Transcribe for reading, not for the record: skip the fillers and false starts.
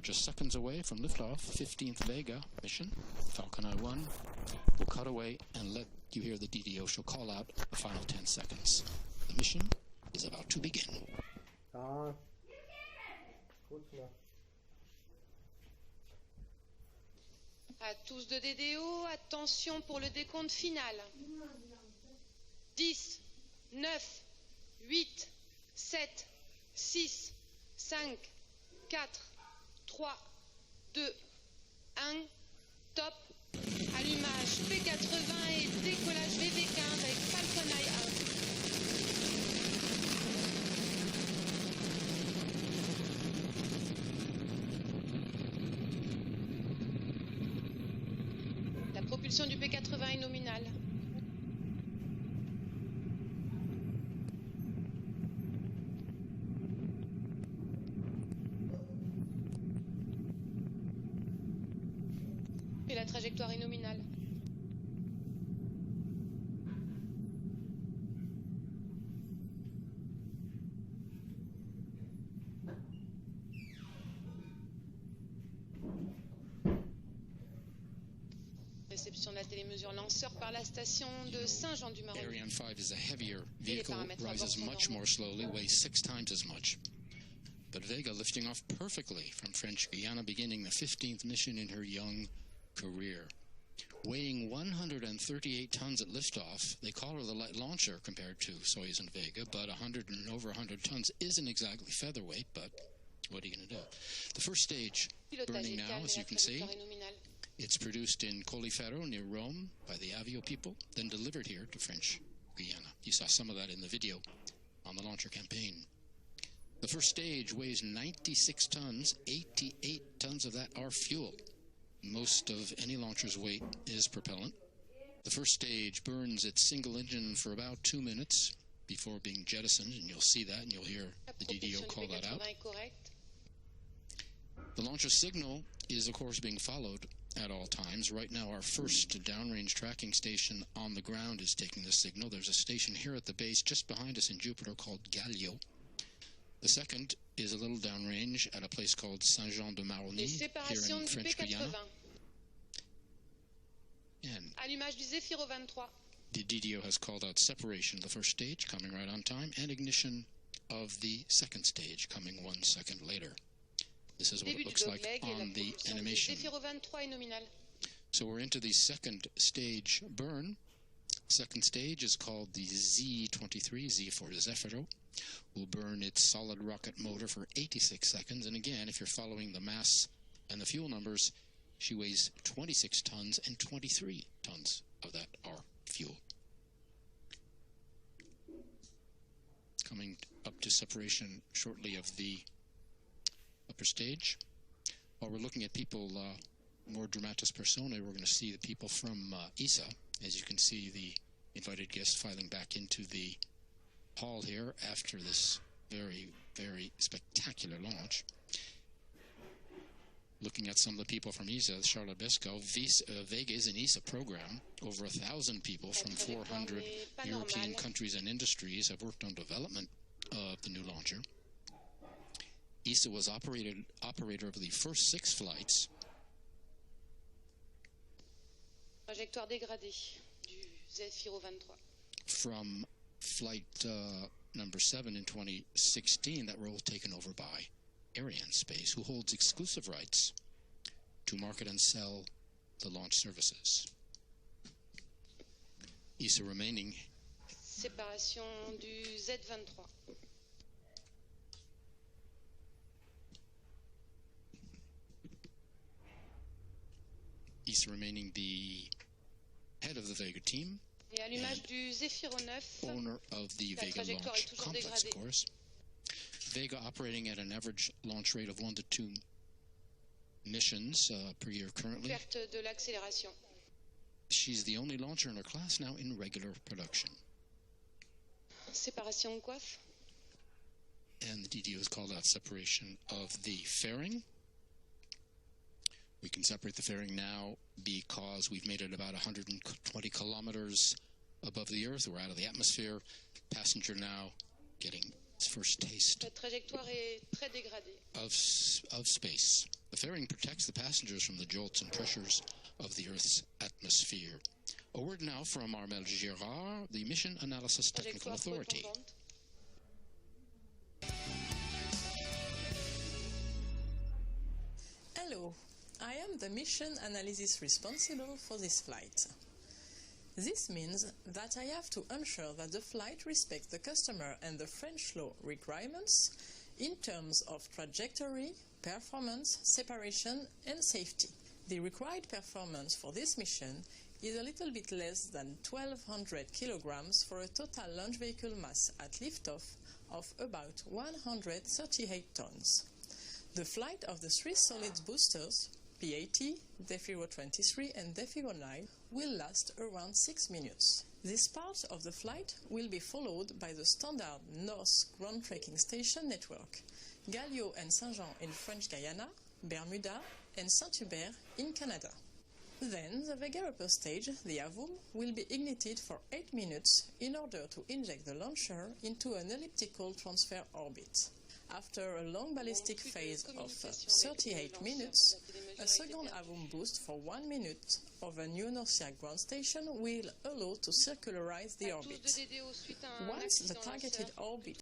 just seconds away from liftoff, 15th Vega mission, Falcon Eye 1. We'll cut away and let you hear the DDO. She'll call out the final 10 seconds. The mission is about to begin. À tous de DDO, attention pour le décompte final. 10, 9, 8, 7, 6, 5, 4, 3, 2, 1, top. Allumage P80 et décollage VV15 avec Falcon Eye 1. La propulsion du P80 est nominale. Et la trajectoire est nominale. Réception de la télémesure lanceur par la station de Saint-Jean-du-Maroni. Ariane 5 is a heavier vehicle, rises much more slowly, weighs 6 times as much. But Vega lifting off perfectly from French Guiana, beginning the 15th mission in her young career. Weighing 138 tons at liftoff, they call her the light launcher compared to Soyuz and Vega, but over 100 tons isn't exactly featherweight, but what are you going to do? The first stage burning now, as you can see. It's produced in Colleferro near Rome by the Avio people, then delivered here to French Guiana. You saw some of that in the video on the launcher campaign. The first stage weighs 96 tons, 88 tons of that are fuel. Most of any launcher's weight is propellant. The first stage burns its single engine for about 2 minutes before being jettisoned, and you'll see that, and you'll hear the DDO call that out. The launcher signal is, of course, being followed at all times. Right now, our first downrange tracking station on the ground is taking the signal. There's a station here at the base just behind us in Jupiter called Galileo. The second is a little downrange at a place called Saint-Jean-de-Maroni here in French Guiana. And allumage du Zefiro 23. The DDO has called out separation of the first stage, coming right on time, and ignition of the second stage, coming 1 second later. This is what it looks like on the animation. So we're into the second stage burn. Second stage is called the Z23, Z for Zefiro. Will burn its solid rocket motor for 86 seconds. And again, if you're following the mass and the fuel numbers, she weighs 26 tons, and 23 tons of that are fuel. Coming up to separation shortly of the upper stage. While we're looking at people more dramatis personae, we're going to see the people from ESA. As you can see, the invited guests filing back into the hall here after this very, very spectacular launch. Looking at some of the people from ESA, Charlotte Besco, Vega is an ESA program. Over 1,000 people from 400 European countries and industries have worked on development of the new launcher. ESA was operator of the first 6 flights. Trajectoire dégradée du Zefiro 23. From flight number 7 in 2016, that role taken over by Arianespace, who holds exclusive rights to market and sell the launch services. ESA remaining. Séparation du Z23. ESA remaining the head of the Vega team. Et allumage du Zefiro 9. Owner of the Vega launch complex, of course. Vega operating at an average launch rate of 1 to 2 missions per year currently. Perte de l'accélération. She's the only launcher in her class now in regular production. Séparation coiffe. And the DDO has called out separation of the fairing. We can separate the fairing now because we've made it about 120 kilometers above the Earth. We're out of the atmosphere. Passenger now getting first taste La trajectoire est très dégradée. of space. The fairing protects the passengers from the jolts and pressures of the Earth's atmosphere. A word now from Armel Girard, the Mission Analysis Technical Authority. Hello, I am the mission analysis responsible for this flight. This means that I have to ensure that the flight respects the customer and the French law requirements in terms of trajectory, performance, separation, and safety. The required performance for this mission is a little bit less than 1,200 kilograms for a total launch vehicle mass at liftoff of about 138 tons. The flight of the three solid boosters, PAT, Zefiro 23 and Zefiro 9, will last around 6 minutes. This part of the flight will be followed by the standard North ground tracking station network, Galliot and Saint-Jean in French Guiana, Bermuda and Saint-Hubert in Canada. Then the Vega upper stage, the AVUM, will be ignited for 8 minutes in order to inject the launcher into an elliptical transfer orbit. After a long ballistic phase of 38 minutes, a second AVUM boost for 1 minute of a new Norcia ground station will allow to circularize the orbit. Once the targeted orbit